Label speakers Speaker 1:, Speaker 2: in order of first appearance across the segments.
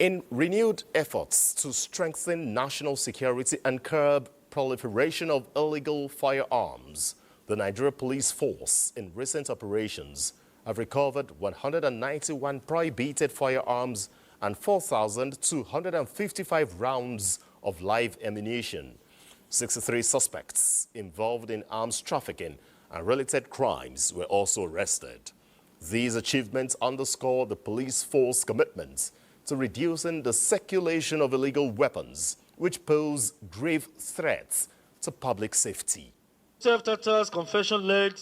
Speaker 1: In renewed efforts to strengthen national security and curb proliferation of illegal firearms, the Nigeria Police Force in recent operations have recovered 191 prohibited firearms and 4,255 rounds of live ammunition. 63 suspects involved in arms trafficking and related crimes were also arrested. These achievements underscore the police force commitment to reducing the circulation of illegal weapons, which pose grave threats to public safety.
Speaker 2: Self-Tata's confession led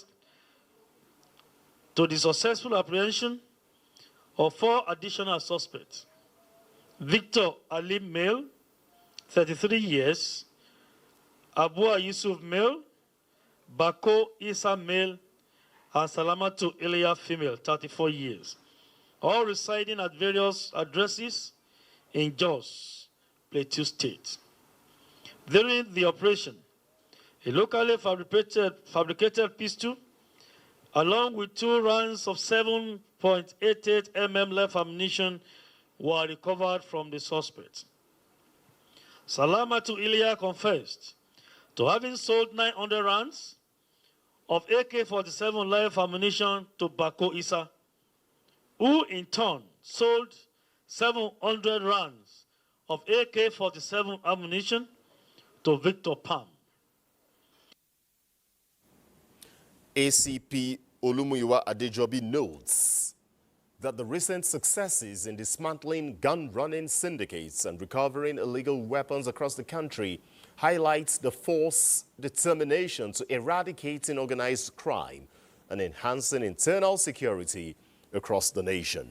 Speaker 2: to the successful apprehension of 4 additional suspects. Victor Ali male, 33 years, Abuja Yusuf male, Bako Isa male, and Salamatu Ilya female, 34 years, all residing at various addresses in Jos, Plateau State. During the operation, a locally fabricated pistol, along with 2 rounds of 7.88 mm live ammunition, were recovered from the suspect. Salamatu Ilya confessed to having sold 900 rounds of AK-47 live ammunition to Bako Isa, who in turn sold 700 rounds of AK-47 ammunition to Victor Pam.
Speaker 1: ACP Olumuyiwa Adejobi notes that the recent successes in dismantling gun-running syndicates and recovering illegal weapons across the country highlights the force's determination to eradicating organized crime and enhancing internal security across the nation.